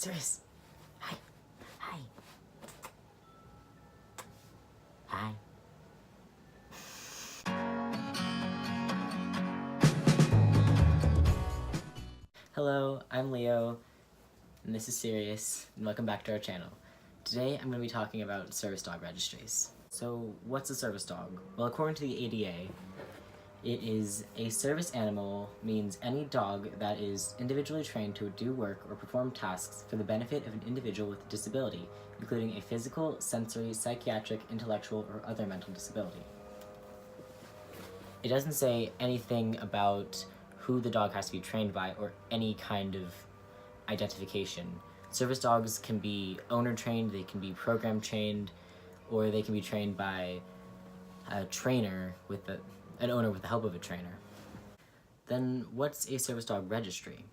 Serious. Hi. Hi. Hi. Hello, I'm Leo, and this is Sirius, and welcome back to our channel. Today I'm going to be talking about service dog registries. So, what's a service dog? Well, according to the ADA, it is a service animal means any dog that is individually trained to do work or perform tasks for the benefit of an individual with a disability, including a physical, sensory, psychiatric, intellectual, or other mental disability. It doesn't say anything about who the dog has to be trained by or any kind of identification. Service dogs can be owner trained, they can be program trained, or they can be trained by a trainer with an owner with the help of a trainer. Then what's a service dog registry?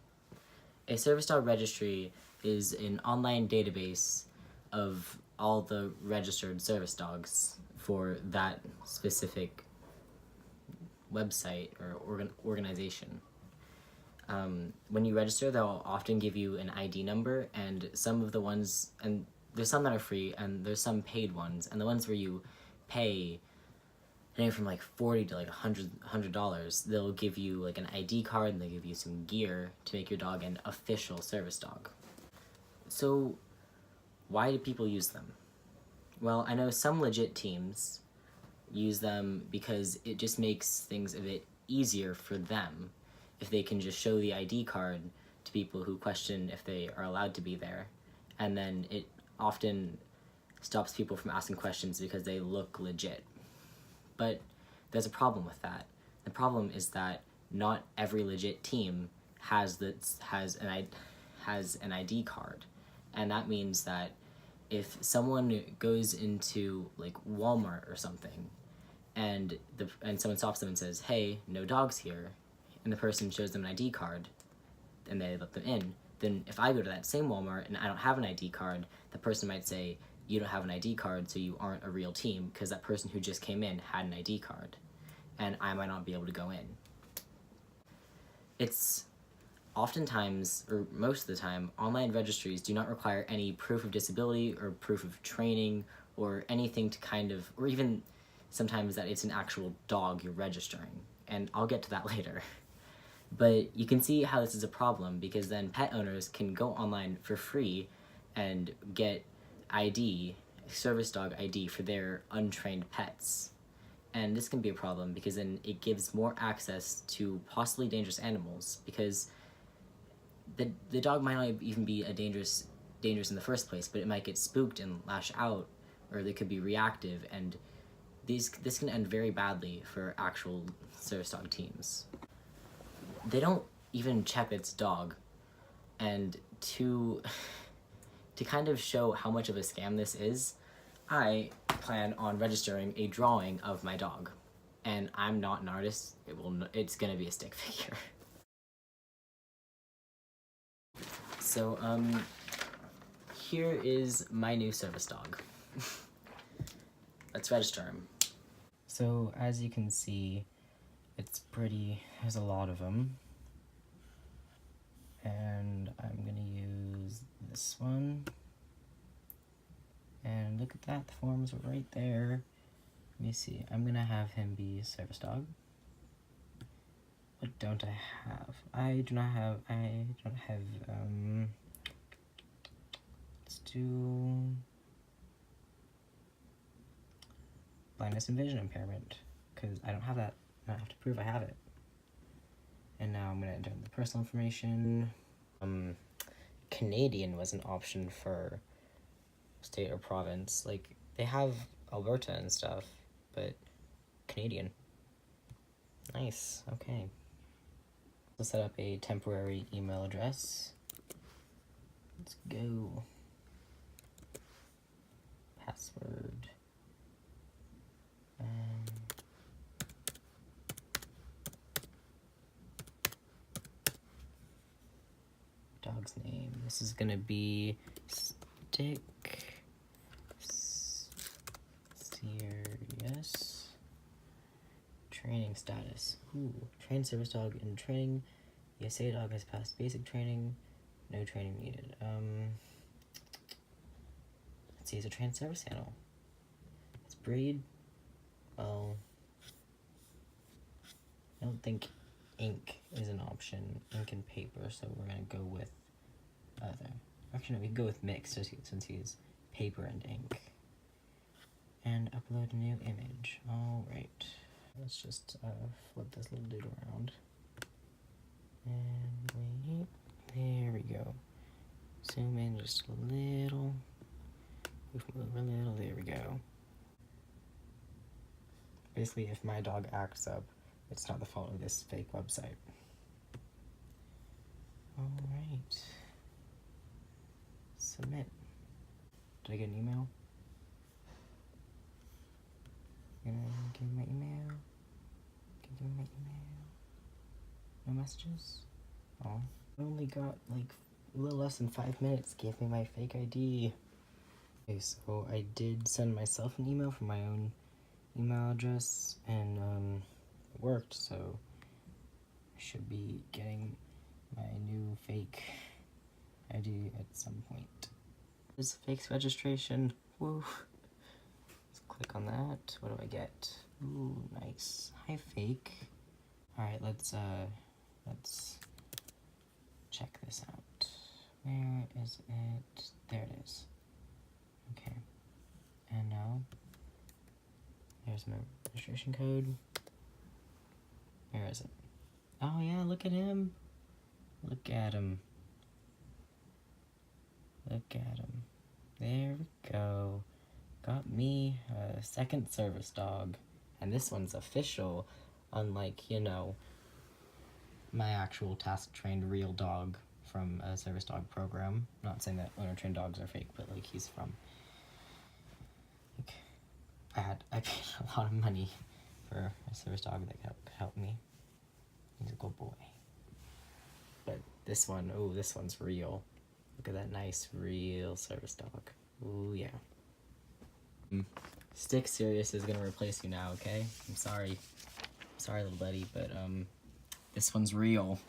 A service dog registry is an online database of all the registered service dogs for that specific website or organization. When you register, they'll often give you an ID number, and some of the ones, and there's some that are free, and there's some paid ones, and the ones where you pay anywhere from like $40 to like $100, they'll give you like an ID card, and they give you some gear to make your dog an official service dog. So why do people use them? Well, I know some legit teams use them because it just makes things a bit easier for them if they can just show the ID card to people who question if they are allowed to be there, and then it often stops people from asking questions because they look legit. But there's a problem with that. The problem is that not every legit team has an ID card, and that means that if someone goes into like Walmart or something, and someone stops them and says, "Hey, no dogs here," and the person shows them an ID card, and they let them in, then if I go to that same Walmart and I don't have an ID card, the person might say, "You don't have an ID card, so you aren't a real team," because that person who just came in had an ID card, and I might not be able to go in. It's oftentimes, or most of the time, online registries do not require any proof of disability or proof of training or anything to kind of, or even sometimes that it's an actual dog you're registering, and I'll get to that later. But you can see how this is a problem, because then pet owners can go online for free and get ID, service dog ID, for their untrained pets. And this can be a problem because then it gives more access to possibly dangerous animals, because the dog might not even be dangerous in the first place, but it might get spooked and lash out, or they could be reactive, and this can end very badly for actual service dog teams. They don't even check its dog, and to kind of show how much of a scam this is, I plan on registering a drawing of my dog, and I'm not an artist. It's gonna be a stick figure. So here is my new service dog. Let's register him. So as you can see, it's pretty, there's a lot of them. And I'm gonna use this one. And look at that, the forms are right there. Let me see, I'm gonna have him be a service dog. What don't I have? I don't have, let's do blindness and vision impairment, because I don't have that. I have to prove I have it. And now I'm gonna enter the personal information. Canadian was an option for state or province. Like, they have Alberta and stuff, but Canadian. Nice, okay. We'll set up a temporary email address. Let's go. Password. Dog's name. This is gonna be Stick Serious. Training status. Ooh, trained service dog in training. The SA dog has passed basic training. No training needed. Let's see, it's a trained service animal. Its breed, well, I don't think ink is an option, ink and paper, so we're gonna go with other. Actually, no, we can go with mixed since he's paper and ink. And upload a new image. Alright. Let's just flip this little dude around. And wait. There we go. Zoom in just a little. Move a little. There we go. Basically, if my dog acts up, it's not the fault of this fake website. Alright. Submit. Did I get an email? Give me my email. Give me my email. No messages? Oh. I only got like a little less than 5 minutes. Gave me my fake ID. Okay, so I did send myself an email from my own email address, and it worked, so I should be getting my new fake ID at some point. This fake registration. Woo. Let's click on that. What do I get? Ooh, nice. Hi, fake. Alright, let's check this out. Where is it? There it is. Okay. And now, here's my registration code. Where is it? Oh yeah, look at him. Look at him. Look at him. There we go. Got me a second service dog. And this one's official, unlike, you know, my actual task-trained real dog from a service dog program. Not saying that owner-trained dogs are fake, but like he's from... Like, I paid a lot of money for a service dog that could help me. He's a good boy. But this one, ooh, this one's real. Look at that nice, real service dog. Ooh, yeah. Stick Serious is gonna replace you now, okay? I'm sorry. Sorry, little buddy, but, this one's real.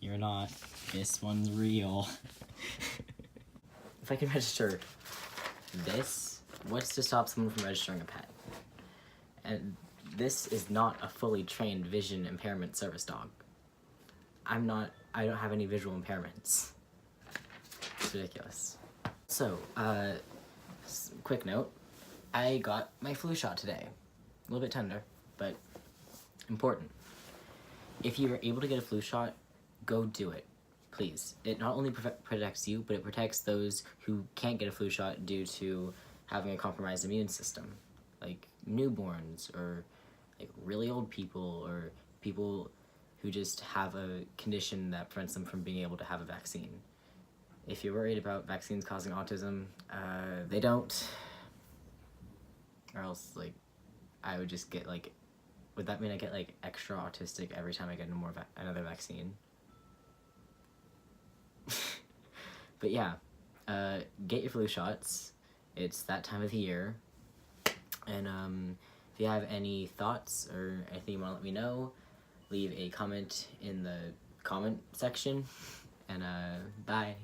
You're not. This one's real. If I can register this, what's to stop someone from registering a pet? And this is not a fully trained vision impairment service dog. I don't have any visual impairments. It's ridiculous. So, quick note, I got my flu shot today. A little bit tender, but important. If you are able to get a flu shot, go do it, please. It not only protects you, but it protects those who can't get a flu shot due to having a compromised immune system, like newborns, or like really old people, or people who just have a condition that prevents them from being able to have a vaccine. If you're worried about vaccines causing autism, they don't. Or else, like, I would just get, like, would that mean I get, like, extra autistic every time I get another vaccine? But yeah, get your flu shots. It's that time of the year. And if you have any thoughts or anything you want to let me know, leave a comment in the comment section. And bye.